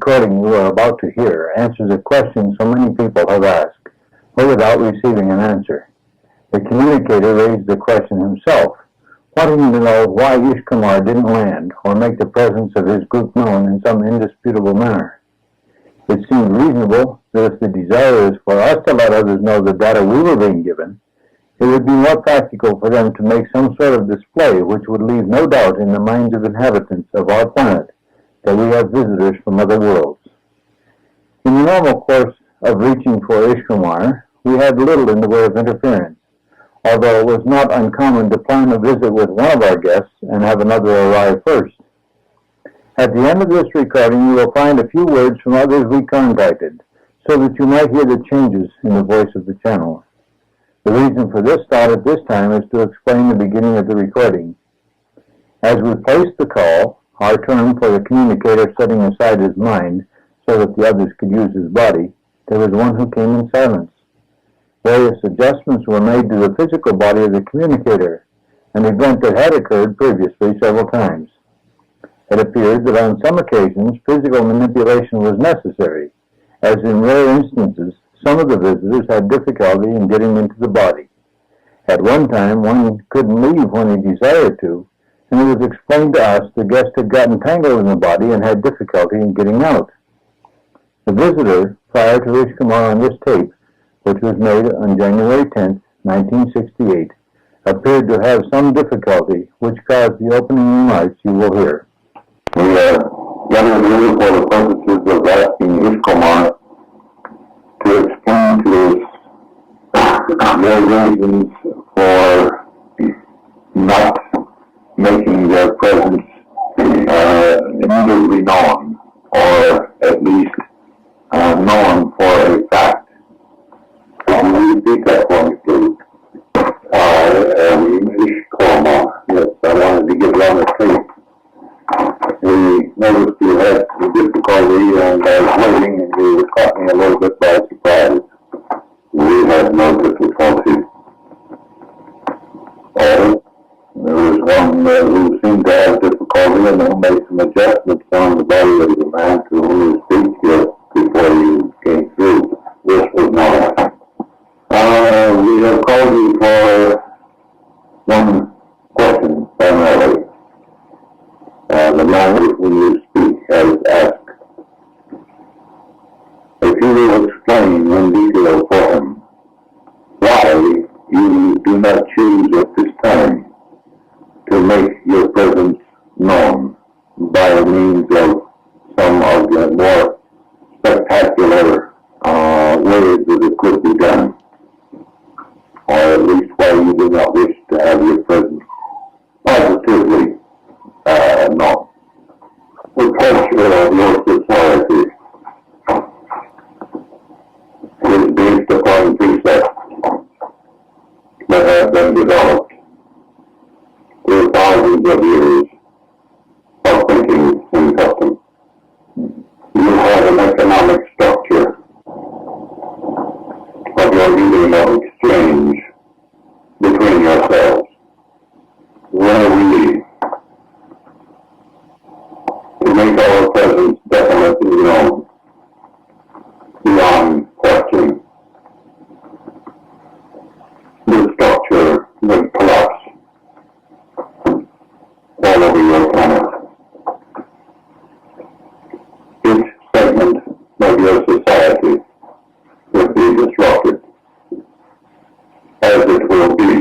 recording you are about to hear answers a question so many people have asked, but without receiving an answer. The communicator raised the question himself, wanting to know why Ishcomar didn't land or make the presence of his group known in some indisputable manner. It seemed reasonable that if the desire is for us to let others know the data we were being given, it would be more practical for them to make some sort of display which would leave no doubt in the minds of inhabitants of our planet that we have visitors from other worlds. In the normal course of reaching for Ishcomar, we had little in the way of interference, although it was not uncommon to plan a visit with one of our guests and have another arrive first. At the end of this recording, you will find a few words from others we contacted, so that you might hear the changes in the voice of the channel. The reason for this thought at this time is to explain the beginning of the recording. As we placed the call, our term for the communicator setting aside his mind so that the others could use his body, there was one who came in silence. Various adjustments were made to the physical body of the communicator, an event that had occurred previously several times. It appeared that on some occasions physical manipulation was necessary, as in rare instances some of the visitors had difficulty in getting into the body. At one time, one couldn't leave when he desired to, and it was explained to us the guest had gotten tangled in the body and had difficulty in getting out. The visitor, prior to Iscomar on this tape, which was made on January 10, 1968, appeared to have some difficulty, which caused the opening remarks you will hear. We gathered here for the purposes of asking Ishcomar to explain to us their reasons for not making their presence immediately known, or at least known for a fact. Can you repeat that for me, please? Ishcomar. Yes, I wanted to get it on the tape. We noticed you had some difficulty and I was waiting and you caught me a little bit by surprise. We had no difficulty. Oh, there was one who seemed to have difficulty and who made some adjustments on the body of the man to whom you speak here before you came through. This was not. We have called you for one question primarily. The man when you speak has asked if you will explain in detail for him why you do not choose at this time to make your presence known by means of some of the more spectacular ways that it could be done, or at least why you do not wish to have your presence positively known. The culture of your society is based upon precepts that have been developed through thousands of years of thinking and custom. You have an economic structure of your medium of exchange between yourselves, where we to make our presence definitely known beyond question. The structure will collapse all over your planet. Each segment of your society will be disrupted, as it will be,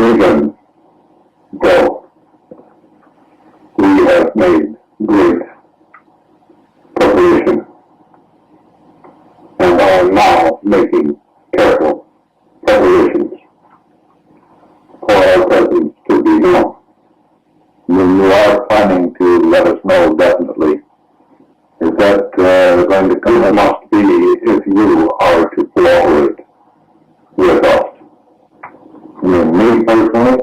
even though we have made great preparation and are now making careful preparations for our presence to be known. You are planning to let us know definitely. Is that going to come? It must be if you are to cooperate with us. I mean, me personally,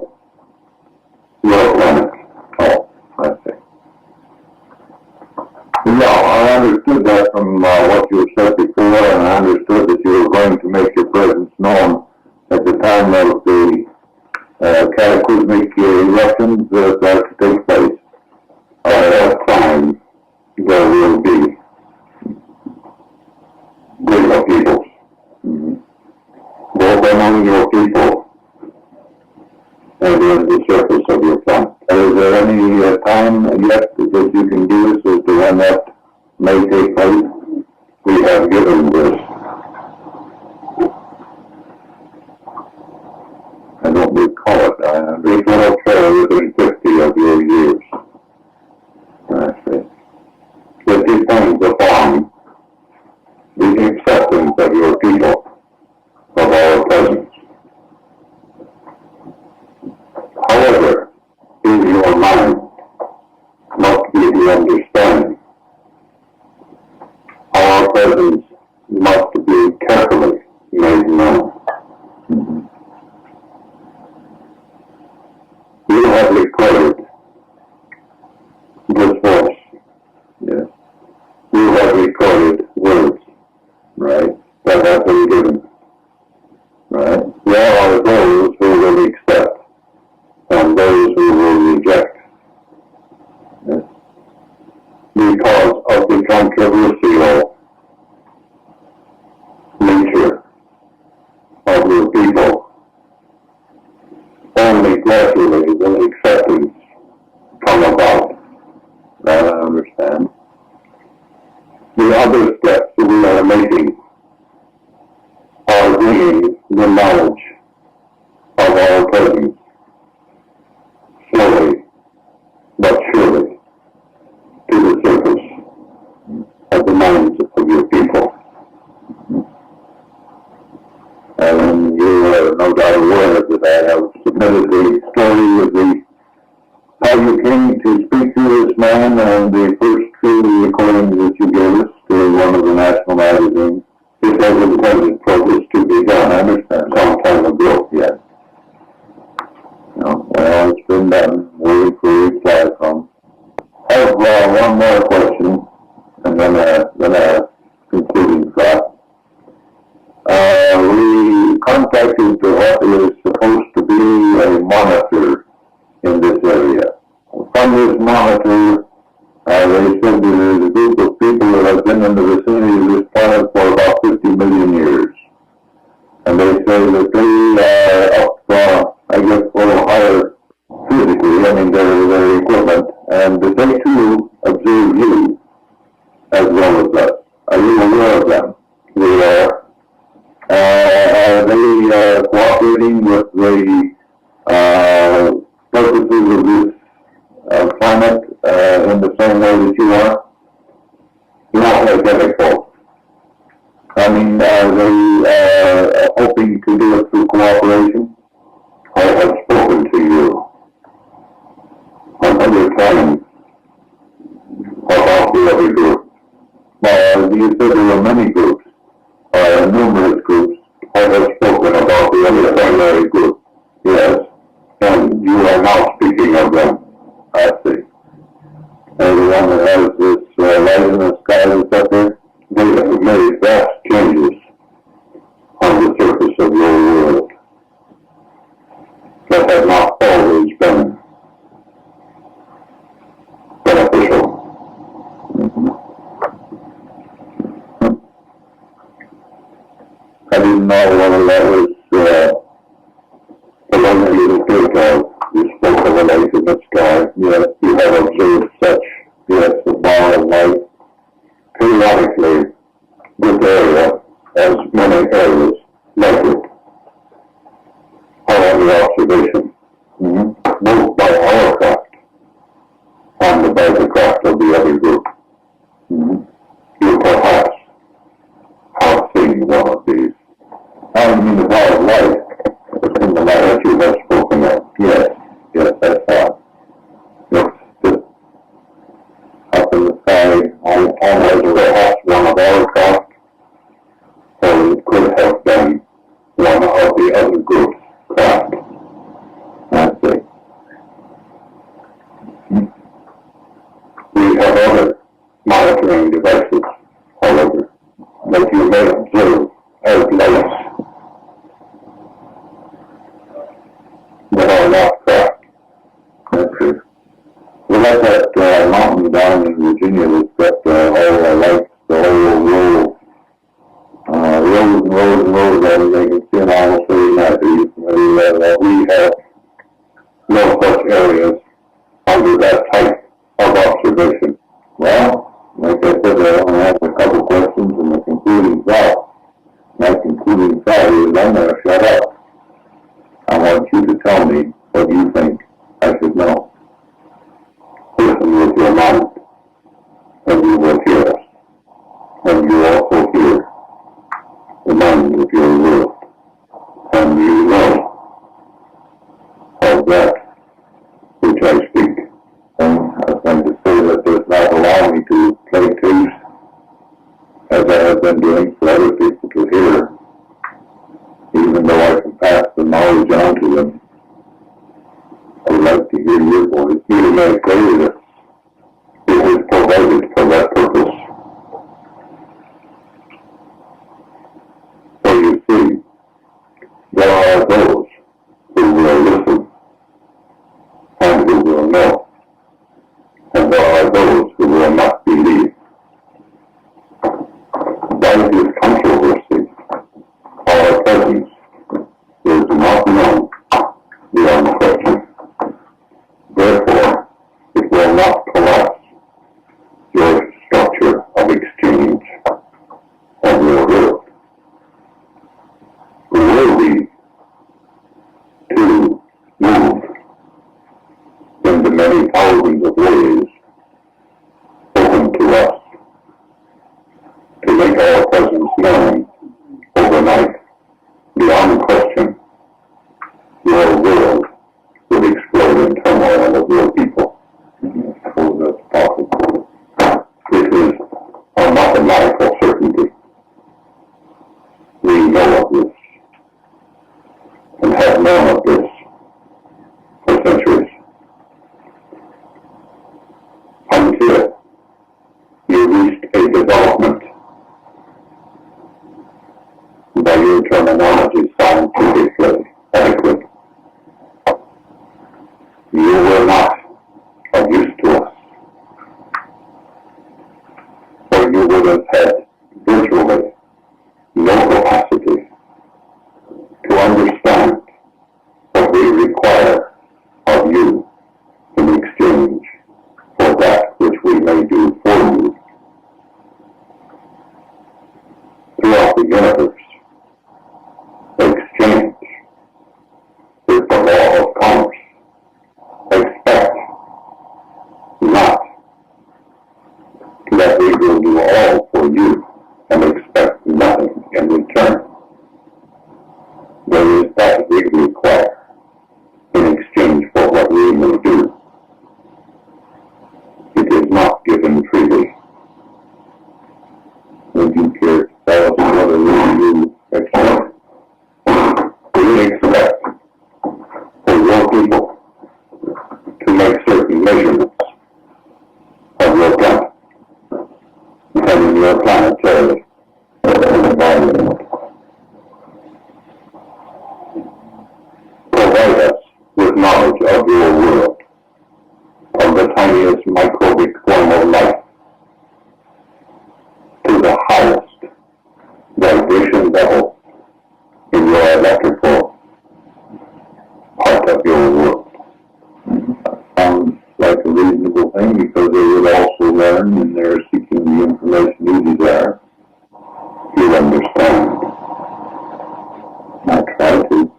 your planet. Oh, I see. Yeah, I understood that from what you said before, and I understood that you were going to make your presence known at the time of the cataclysmic eruptions that take place. At that time, there will be greater peoples, both among your people and in the surface of your planet. Is there any time yet that you can give us as to when that may take place? We have given this. I don't recall it. It will occur within 50 of your years. I see. It depends upon the acceptance of your people, of our presence. However, in your mind must be the understanding. Our presence must be carefully made known. You have recorded this voice. Yes. You have recorded words, right, that have been given. Right? There are those who will accept and those who will reject. Yes. Because of the controversial nature of your people, only gradually will acceptance come about. That I understand. The other steps that we are making are bringing the knowledge of our presence slowly but surely to the surface of the minds of your people. And you are no doubt aware that I have submitted the story of how you came to speak to this man and the first two recordings that you gave us to one of the national magazines. It has intended progress to be done, I understand, some time ago, yes. No, well, it's been done, waiting for a reply from. I have one more question, and then a concluding thought. We contacted what is supposed to be a monitor in this area. From this monitor, they said there is a group of people that have been in the vicinity of this planet for about 50 million years. And they say that they are up, I guess, a little higher physically, I mean, their equipment, and that they too observe you as well as us. Are you aware of them? We are. Are they cooperating with the purposes of this planet in the same way that you are? Not identical. I mean, are they hoping to do it through cooperation? I have spoken to you 100 times about the other group. You said there were many groups, numerous groups. I have spoken about the other primary group, yes, and you are now speaking of them. I see. And the one that has this light in the sky that's up there, they have made vast changes on the surface of your world that have not always been beneficial. I didn't know whether that was the one that you spoke of. You spoke of a light in the sky. Yes, you have observed such. Yes, a bar of light. Periodically, this area, as many areas like it, are under observation, both by our craft and by the craft of the other group. You perhaps have seen one of these. I mean the bar of light in the light that you have spoken of. Yes, that's how. Just up in the sky, almost perhaps one of our craft, or it could have been one of the other group's craft. I see. We have other monitoring devices, however, that you may observe as lights that are not craft. That's true. Well, that's that mountain down in Virginia that's got and you also hear the mind of your world, and you know of that which I speak. And I was going to say that does not allow me to play tapes, as I have been doing for other people to hear, even though I can pass the knowledge on to them. I would like to hear your voice. You may say that it was provided for that purpose. So you see, there are those who will listen and who will know, and there are those who will not believe. That is controversy. Our presence is not known beyond question. Therefore, it will not collapse your structure of exchange of your world. We will be to move in the many thousands of ways open to us to make our presence known overnight. Beyond question, your world would explode in turmoil of your people. I suppose that's possible. This is a mathematical certainty. We know of this and have known of this for centuries. Until you reached a development, by your terminology, scientifically adequate. You were not of use to us, or you would have had virtually no capacity to understand what we require of you in exchange for that which we may do for you. Throughout the universe, exchange is the law of commerce. Expect not that we will do all for you and expect nothing in return. There is that we require in exchange for what we may do. It is not given freely. Would you care to tell us whether you expect? We expect for your people to make certain measurements of your planet and in your planetary environment. Provide us with knowledge of your world, from the tiniest microbic form of life to the highest vibration level in your electrical part of your world. Sounds like a reasonable thing, because they would also learn, and they're seeking the information you desire. You understand. I try to.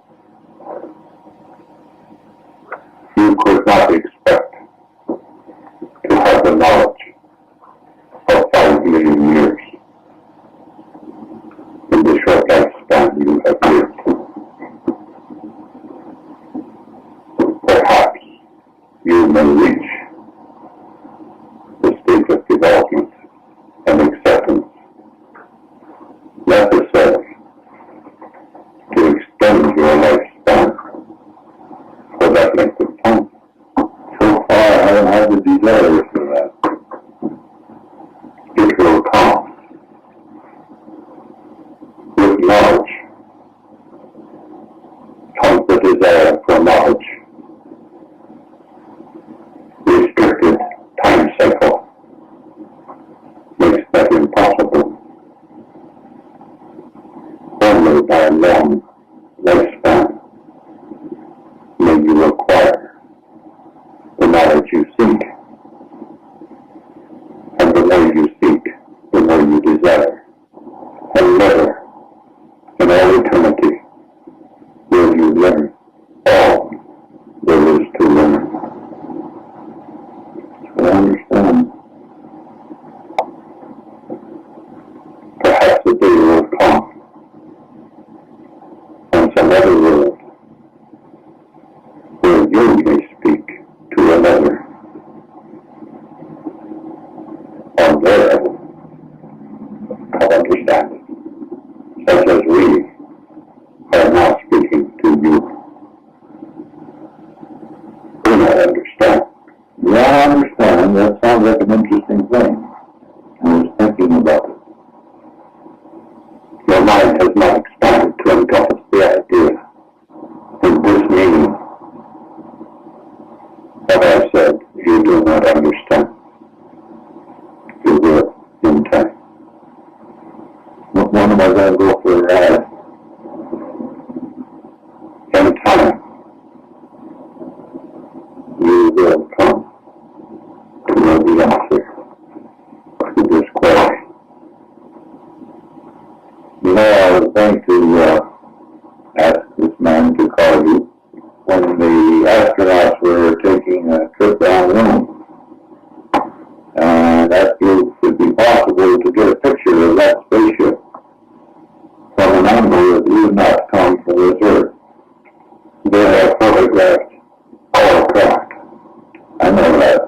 You could not expect to have the knowledge of 5 million years in the short lifespan you have lived. Perhaps you may reach the state of development and acceptance necessary to extend your lifespan for that length of time. So far, I haven't had the desire for that. It will come with knowledge. Comes the desire for knowledge. Restricted time cycle makes that impossible. Only by a long lifespan may you acquire the knowledge you seek. And the more you seek, the more you desire. And never, in all eternity, will you learn all there is to learn. I understand. perhaps a day will come on some other world where you may speak to another on their level of understanding, such as we are now speaking to you. Do not understand. Yeah, I understand. That sounds like an interesting thing. I was thinking about it. Your mind has not expanded to encompass the idea in this meaning. What I said, you do not understand. You will in time. When am I going to go for a ride? In time, you will come to know the answer to this question. You know, I was going to ask this man to call you when the astronauts were taking a trip down the moon. And ask you if it would be possible to get a picture of that spaceship from an angle that would not come from this Earth. They have photographed our craft. I know that.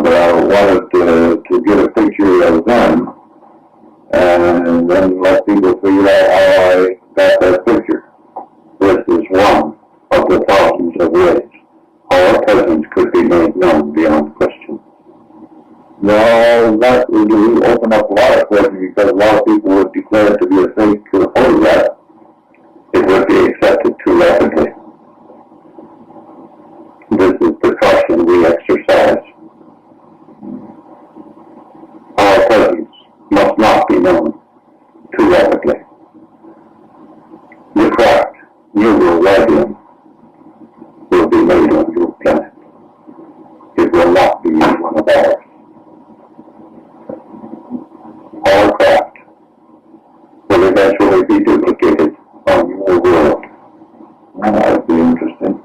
But I wanted to get a picture of them and then let people figure out how I got that picture. This is one of the thousands of ways our presence could be made known beyond question. No, that would open up a lot of questions because a lot of people would declare it to be a fake photograph. It would be accepted too rapidly. This is the caution we exercise. Our presence must not be known too rapidly. The craft you will ride in will be made on your planet. It will not be one of ours. Our craft will eventually be duplicated on your world. Well, that would be interesting.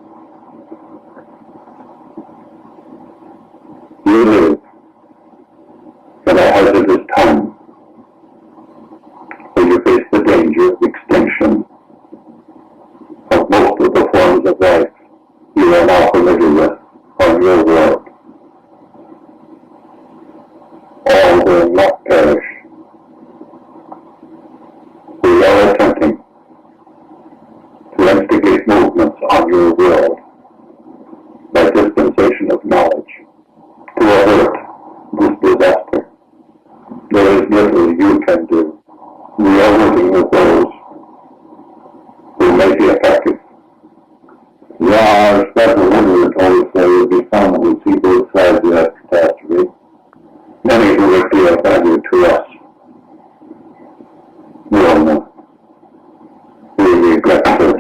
You live in a hazardous time where you face the danger of extinction of most of the forms of life you are now familiar with on your world. All will not perish. We are attempting to instigate movements on your world by dispensation of knowledge to avert this disaster. There is little you can do. We are working with those who may be effective. Yeah, our special visitor told us there would be some that would see both sides of that catastrophe. Many who would be of value to us will know. We regret this.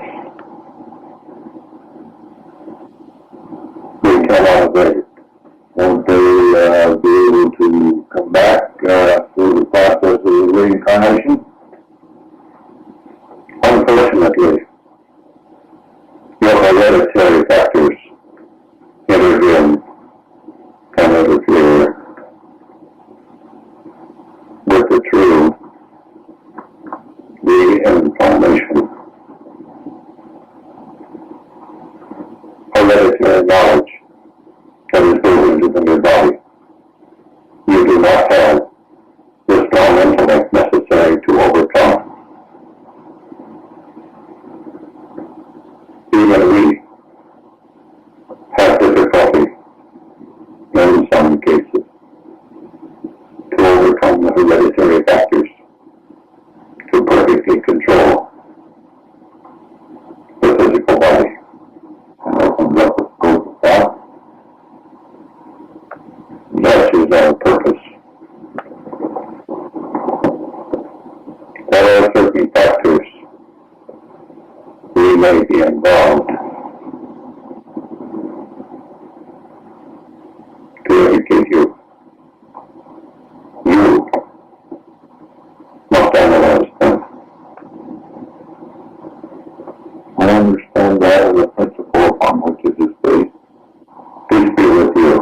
We cannot avoid it. Won't they be able to come back through the process of reincarnation? Unfortunately, your hereditary factors intervene and interfere with the true reincarnation. Hereditary knowledge that is built into your body. You do not have the strong intellect necessary to overcome. Even we have difficulty in some cases to overcome the hereditary factors to perfectly control the physical body. And opens up the scope of thought. That is our purpose. There are certain factors we may be involved to educate you. You must analyze them. I understand that as a principle upon which it is based. Peace be with you.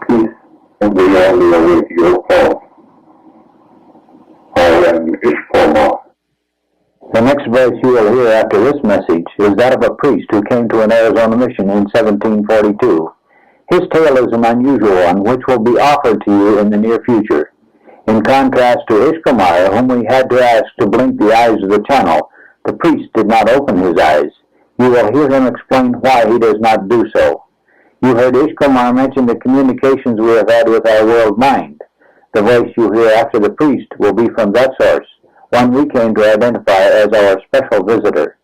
Peace, and we only await your call. voice you will hear after this message is that of a priest who came to an Arizona mission in 1742. His tale is an unusual one which will be offered to you in the near future. In contrast to Ishcomar, whom we had to ask to blink the eyes of the channel, the priest did not open his eyes. You will hear him explain why he does not do so. You heard Ishcomar mention the communications we have had with our world mind. The voice you hear after the priest will be from that source, one we came to identify as our special visitor.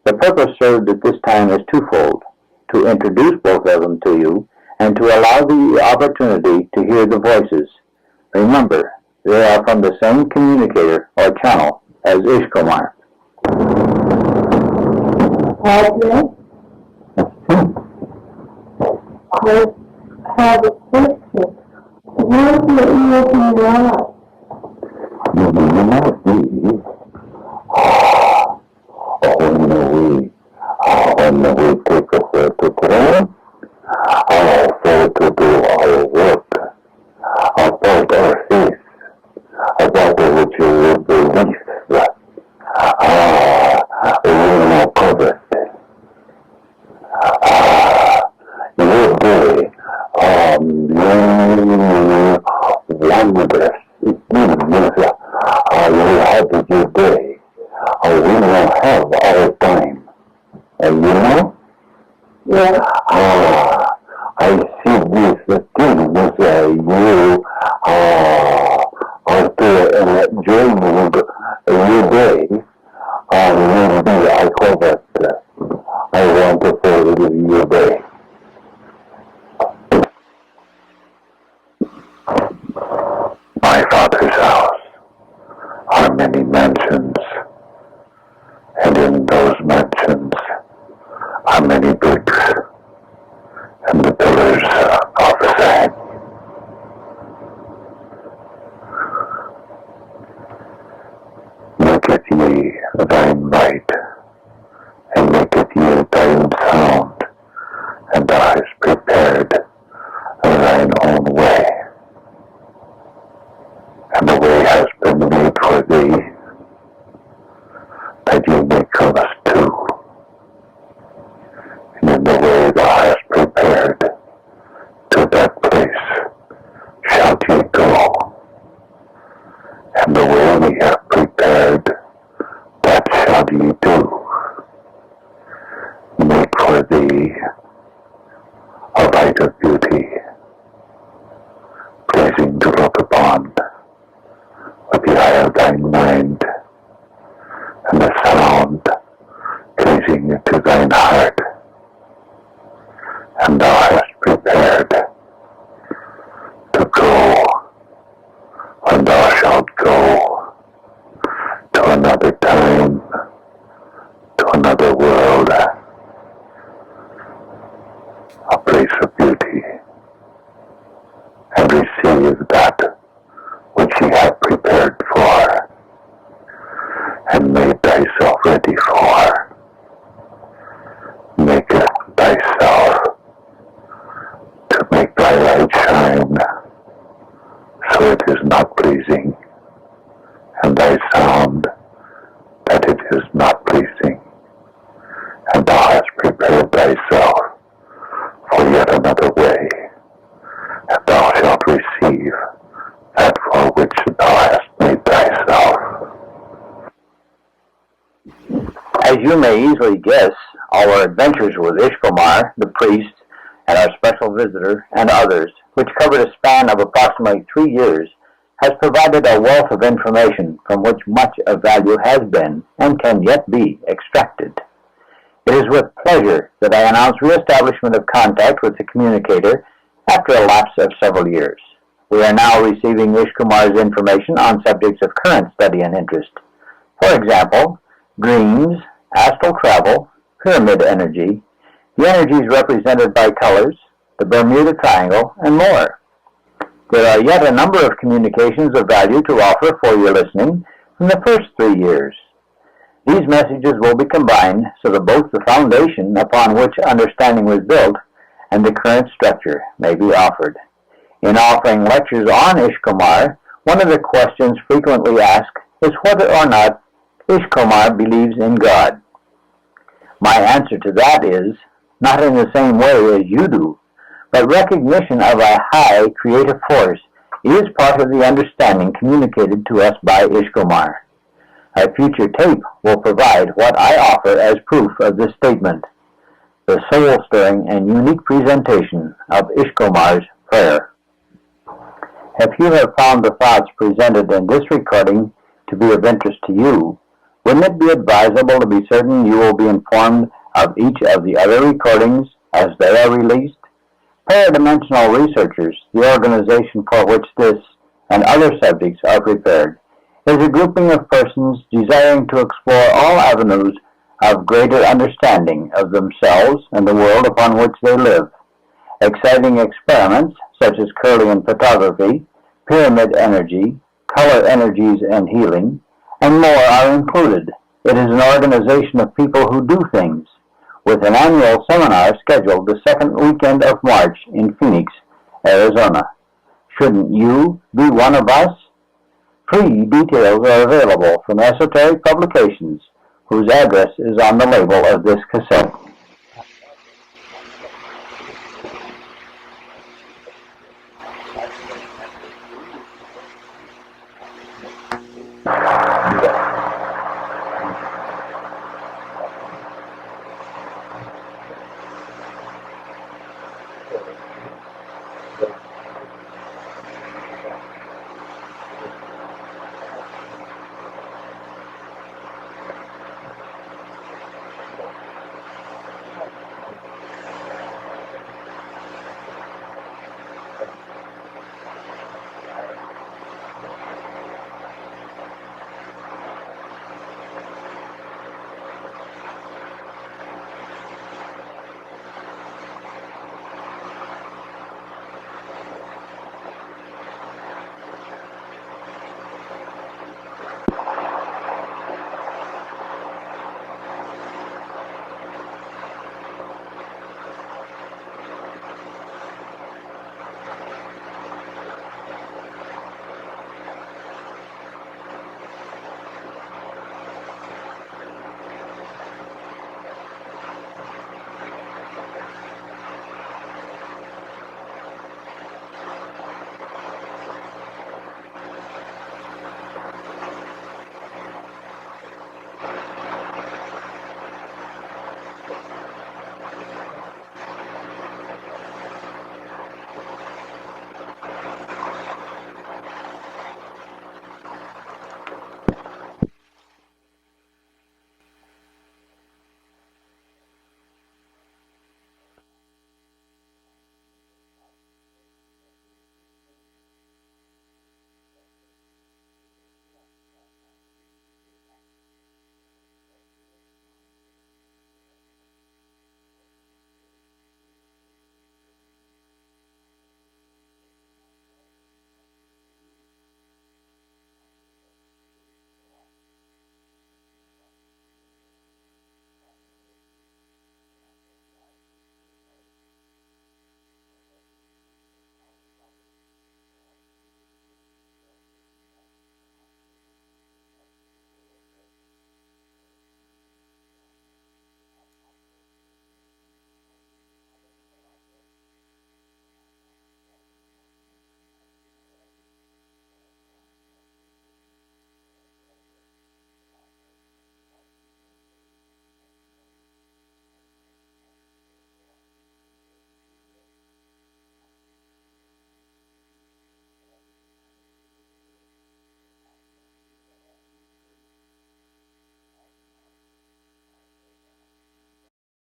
The purpose served at this time is twofold: to introduce both of them to you, and to allow the opportunity to hear the voices. Remember, they are from the same communicator or channel as Ishcomar. I have a question. Why do you open your eyes? When we take a fair to Trance, fair to do our work, about our faith, about which you will believe, we will cover it. Your day, wondrous, it means, you have your day, we will have our time. And you know? Yeah. I see this thing with you are joining your day. Maybe I call that I want to say your day. My Father's house are many mansions, and in those mansions are many bricks, and the pillars are the same. Maketh ye thine light, and maketh ye thine sound, and thou hast prepared thine own way, and the way has been made for thee, that ye may come us to. And in the way thou hast prepared, to that place shalt ye go. And the way we have prepared, that shall ye do. Make for thee a light of beauty, pleasing to look upon with the eye of thine mind, and the sound pleasing to thine heart. And thou hast prepared to go, when thou shalt go to another time, to another world, a place of beauty, and receive that which ye have prepared for, and made thyself ready for. Maketh thyself to make thy light shine, so it is not pleasing, and thy sound that it is not pleasing, and thou hast prepared thyself for yet another way, and thou shalt receive that for which thou hast made thyself. As you may easily guess, our adventures with Ishcomar, the priest, and our special visitor, and others, which covered a span of approximately 3 years, has provided a wealth of information from which much of value has been and can yet be extracted. It is with pleasure that I announce reestablishment of contact with the communicator after a lapse of several years. We are now receiving Ishcomar's information on subjects of current study and interest. For example, dreams, astral travel, pyramid energy, the energies represented by colors, the Bermuda Triangle, and more. There are yet a number of communications of value to offer for your listening from the first 3 years. These messages will be combined so that both the foundation upon which understanding was built and the current structure may be offered. In offering lectures on Ishcomar, one of the questions frequently asked is whether or not Ishcomar believes in God. My answer to that is, not in the same way as you do, but recognition of a high creative force is part of the understanding communicated to us by Ishcomar. A future tape will provide what I offer as proof of this statement, the soul-stirring and unique presentation of Ishcomar's prayer. If you have found the thoughts presented in this recording to be of interest to you, wouldn't it be advisable to be certain you will be informed of each of the other recordings as they are released? Paradimensional Researchers, the organization for which this and other subjects are prepared, is a grouping of persons desiring to explore all avenues of greater understanding of themselves and the world upon which they live. Exciting experiments such as Curlian photography, pyramid energy, color energies and healing, and more are included. It is an organization of people who do things, with an annual seminar scheduled the second weekend of March in Phoenix, Arizona. Shouldn't you be one of us? Free details are available from Esoteric Publications, whose address is on the label of this cassette.